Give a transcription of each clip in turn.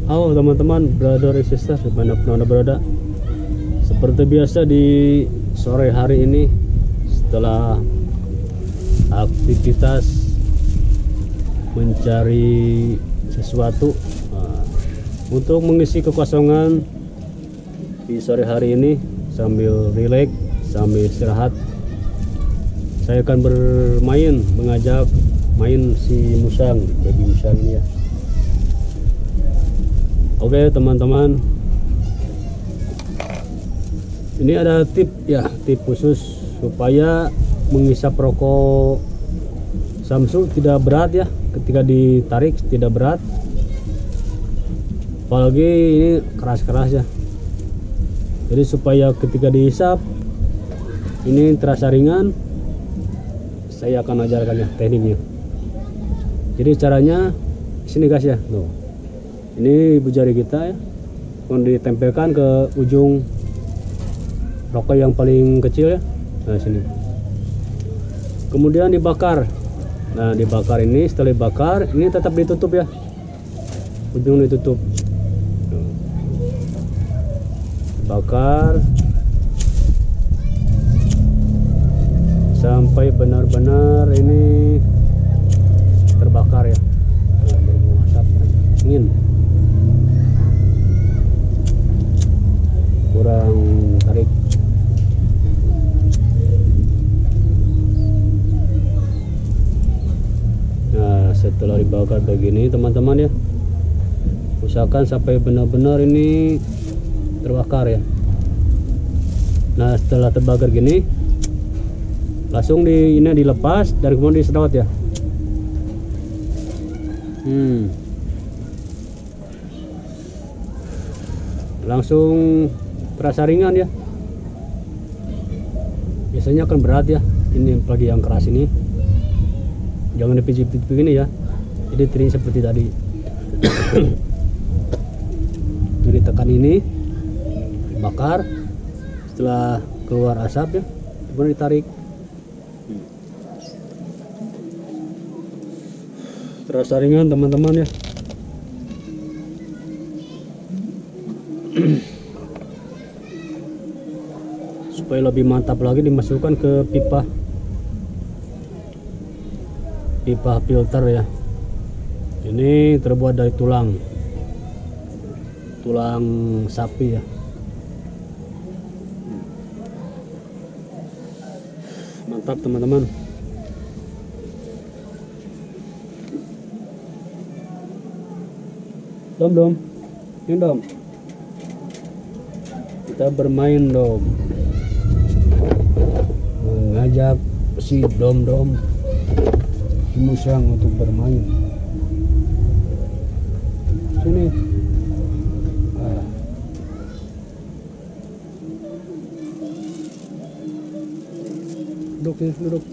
Halo teman-teman, brother and sister dimanapun anda berada. Seperti biasa di sore hari ini, setelah aktivitas mencari sesuatu untuk mengisi kekosongan di sore hari ini, sambil rileks, sambil istirahat, saya akan mengajak main si musang, baby musang ini ya. Oke teman-teman, ini ada tip khusus supaya menghisap rokok Samsung tidak berat ya, ketika ditarik tidak berat, apalagi ini keras-keras ya. Jadi supaya ketika dihisap ini terasa ringan, saya akan ajarkan ya tekniknya. Jadi caranya sini guys ya, tuh. Ini ibu jari kita ya, akan ditempelkan ke ujung rokok yang paling kecil ya. Nah sini. Kemudian dibakar. Nah dibakar ini, setelah dibakar ini tetap ditutup ya. Ujung ditutup. Bakar sampai benar-benar ini terbakar ya. Nah, berbau asap dingin. Kurang tarik. Nah setelah dibakar begini teman-teman ya, usahakan sampai benar-benar ini terbakar ya. Nah setelah terbakar gini, langsung ini dilepas dan kemudian disedot ya. Langsung terasa ringan ya. Biasanya akan berat ya, ini apalagi yang keras ini. Jangan dipijit-pijit begini ya, jadi tering seperti tadi. Jadi tekan ini, bakar, setelah keluar asap ya, kemudian ditarik. Terasa ringan teman-teman ya. Supaya lebih mantap lagi, dimasukkan ke pipa filter ya. Ini terbuat dari tulang sapi ya. Mantap teman-teman. Dom ini dom, kita bermain dom, mengajak si dom si musang untuk bermain. Sini. Duduk.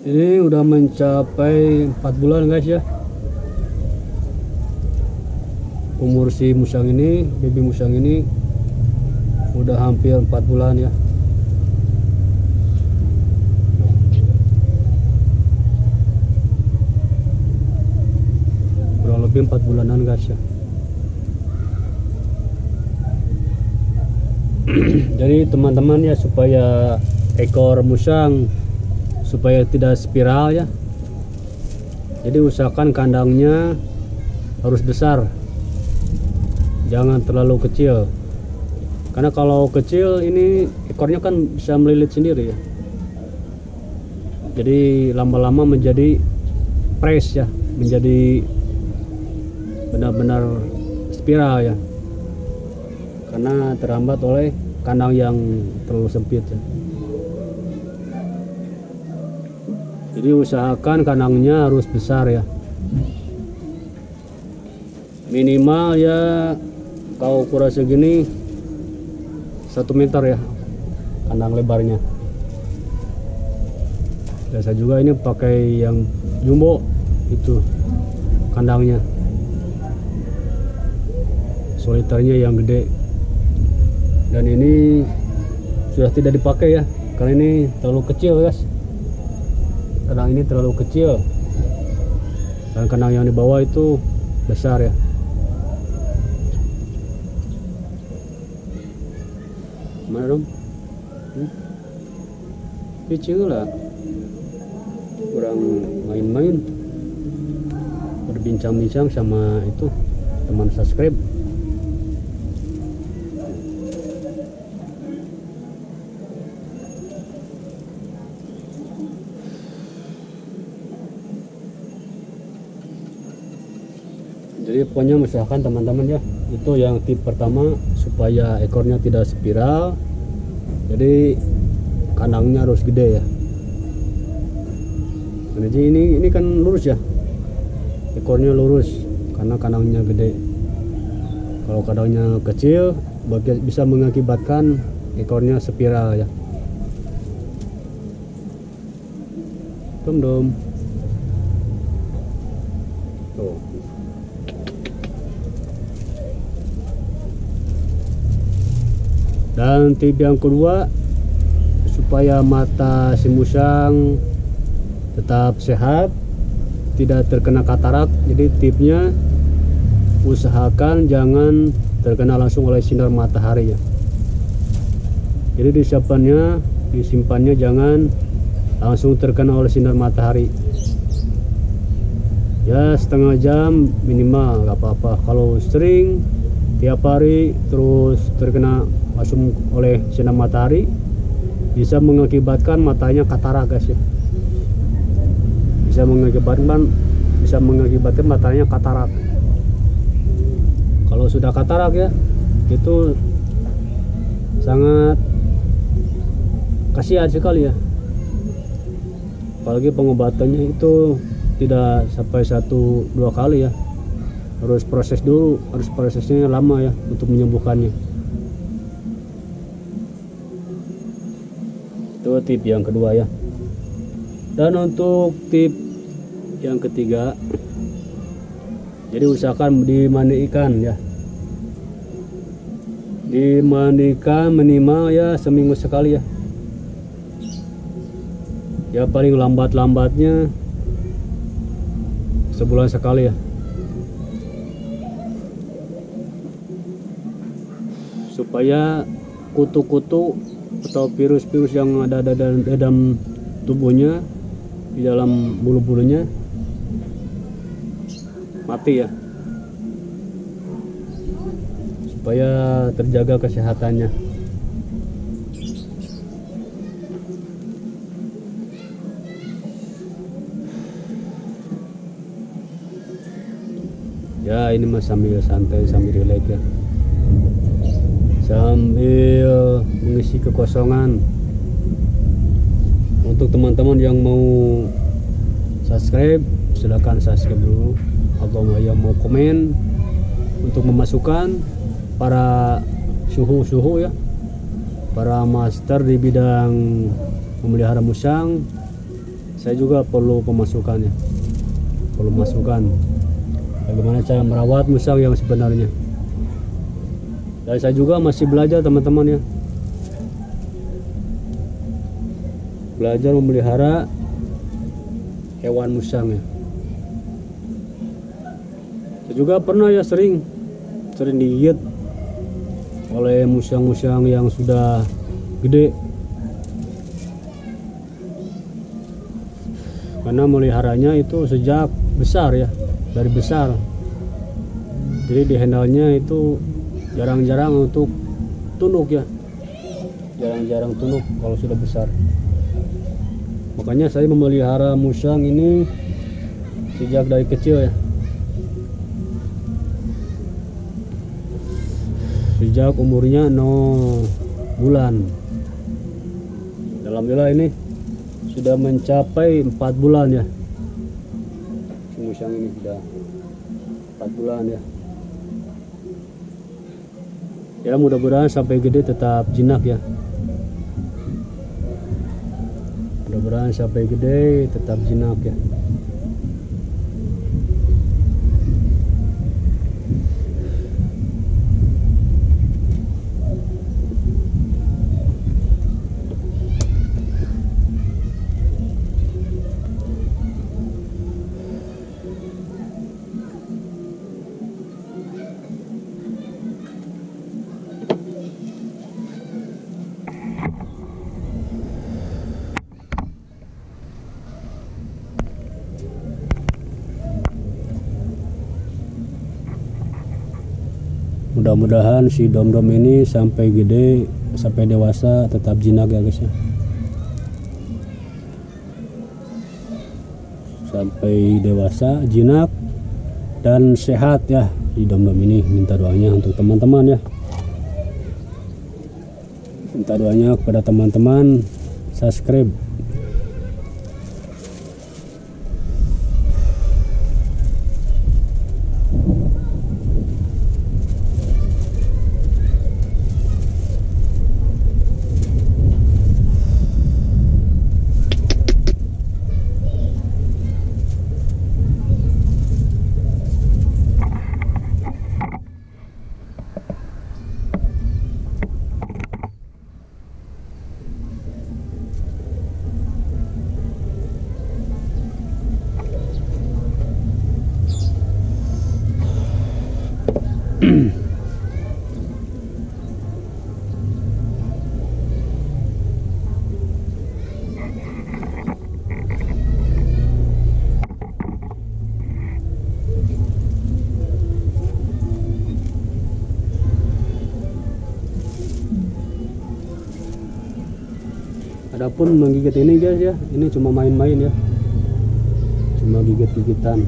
Ini udah mencapai 4 bulan guys ya, umur si musang ini, baby musang ini udah hampir 4 bulan ya. Kurang lebih 4 bulanan guys ya. Jadi teman-teman ya, supaya ekor musang supaya tidak spiral ya, jadi usahakan kandangnya harus besar, jangan terlalu kecil, karena kalau kecil ini ekornya kan bisa melilit sendiri ya. Jadi lama-lama menjadi press ya, menjadi benar-benar spiral ya, karena terhambat oleh kandang yang terlalu sempit ya. Jadi usahakan kandangnya harus besar ya, minimal ya kalau ukuran segini 1 meter ya kandang lebarnya. Biasa juga ini pakai yang jumbo itu kandangnya, soliternya yang gede. Dan ini sudah tidak dipakai ya, karena ini terlalu kecil guys. Kandang ini terlalu kecil dan kandang yang di bawah itu besar ya. Mana dong? Kecil lah, kurang main-main, berbincang-bincang sama itu teman subscribe. Jadi pokoknya misalkan teman-teman ya, itu yang tip pertama supaya ekornya tidak spiral. Jadi kandangnya harus gede ya. Jadi ini kan lurus ya, ekornya lurus karena kandangnya gede. Kalau kandangnya kecil bisa mengakibatkan ekornya spiral ya. Dom. Tuh. Dan tip yang kedua, supaya mata si musang tetap sehat, tidak terkena katarak. Jadi tipnya usahakan jangan terkena langsung oleh sinar matahari ya. Jadi disimpannya jangan langsung terkena oleh sinar matahari. Ya setengah jam minimal nggak apa-apa. Kalau sering tiap hari terus terkena langsung oleh sinar matahari, bisa mengakibatkan matanya katarak guys ya. Bisa mengakibatkan matanya katarak. Kalau sudah katarak ya, itu sangat kasihan sekali ya. Apalagi pengobatannya itu tidak sampai 1-2 kali ya. Harus proses dulu, prosesnya lama ya untuk menyembuhkannya. Itu tip yang kedua ya. Dan untuk tip yang ketiga, jadi usahakan dimandikan ya. Dimandikan minimal ya seminggu sekali ya. Ya paling lambatnya sebulan sekali ya. Supaya kutu-kutu atau virus-virus yang ada dalam tubuhnya, di dalam bulu-bulunya mati ya, supaya terjaga kesehatannya. Ya ini mah sambil santai, sambil relax ya, sambil mengisi kekosongan. Untuk teman-teman yang mau subscribe, silahkan subscribe dulu, atau yang mau komen untuk memasukkan para suhu ya, para master di bidang memelihara musang. Saya juga perlu pemasukan ya, perlu masukan bagaimana cara merawat musang yang sebenarnya. Dan saya juga masih belajar teman-teman ya, belajar memelihara hewan musang ya. Saya juga pernah ya sering digigit oleh musang-musang yang sudah gede, karena meliharanya itu sejak besar ya, dari besar. Jadi di handle-nya itu jarang-jarang untuk tunduk ya, jarang-jarang tunduk kalau sudah besar. Makanya saya memelihara musang ini sejak dari kecil ya, sejak umurnya 0 bulan. Alhamdulillah ini sudah mencapai 4 bulan ya, musang ini sudah 4 bulan ya. Ya mudah-mudahan sampai gede tetap jinak ya, mudah-mudahan sampai gede tetap jinak ya. mudah-mudahan si dom-dom ini sampai gede, sampai dewasa tetap jinak ya guys ya. Sampai dewasa jinak dan sehat ya di dom-dom ini. Minta doanya untuk teman-teman ya. Minta doanya kepada teman-teman subscribe. Adapun menggigit ini guys ya, ini cuma main-main ya, cuma gigit-gigitan.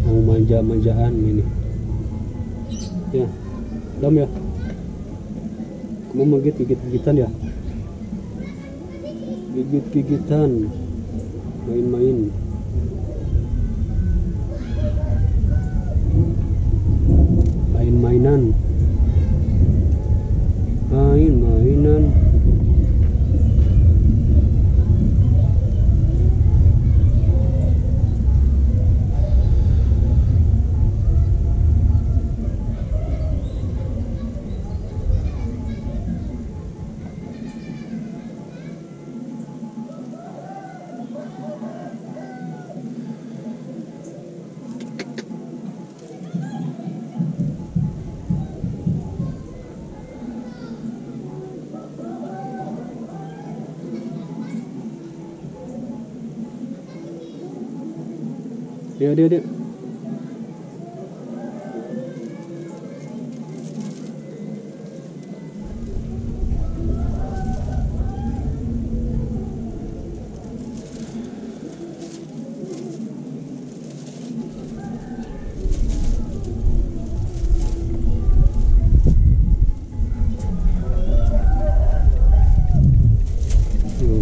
Mau manja-manjaan ini ya, dom ya, kamu menggigit gigit-gigitan ya, gigit-gigitan, main-main. Main-mainan, main-mainan. Dia.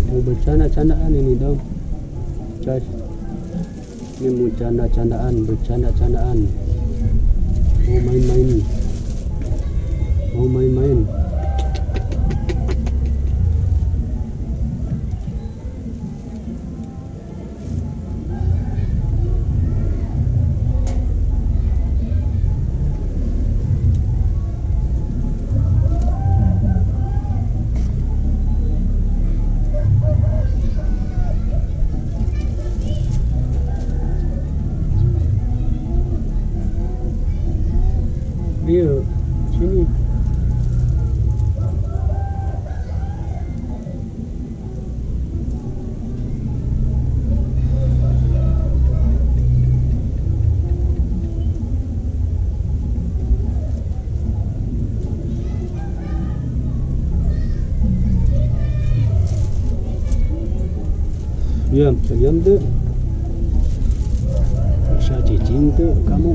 Mau bercanda-candaan ini dong, guys. Ini mau bercanda-candaan, mau main-main. Iya, sini. Diam tuh. Bisa cicing tuh kamu.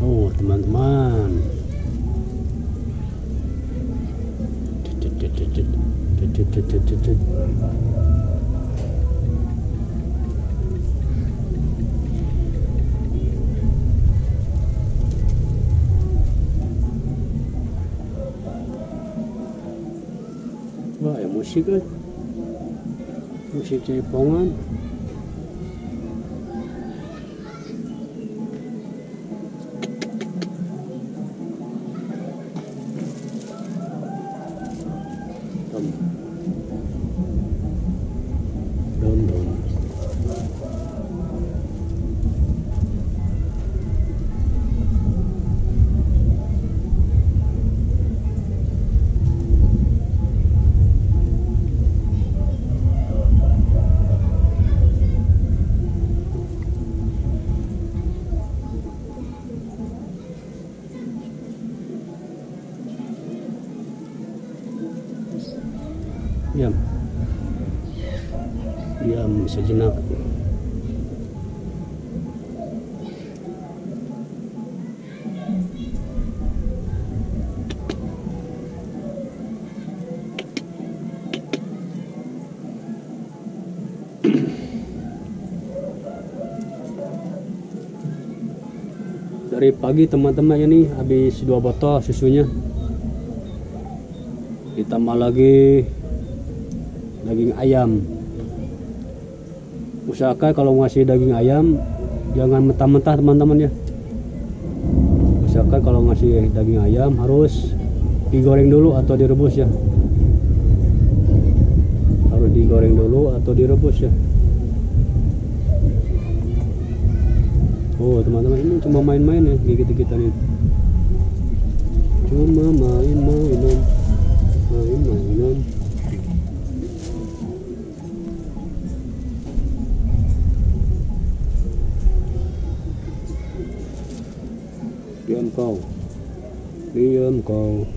Oh teman-teman, wah ya musik kan, musik jaipongan. Dom. diam sejenak. Dari pagi teman-teman ini habis 2 botol susunya, ditambah lagi daging ayam. Usahakan kalau ngasih daging ayam jangan mentah-mentah teman-teman ya. Usahakan kalau ngasih daging ayam harus digoreng dulu atau direbus ya. Harus digoreng dulu atau direbus ya. Oh teman-teman, ini cuma main-main ya gigit-gigitan ini. Cuma main-mainan. Diam kau.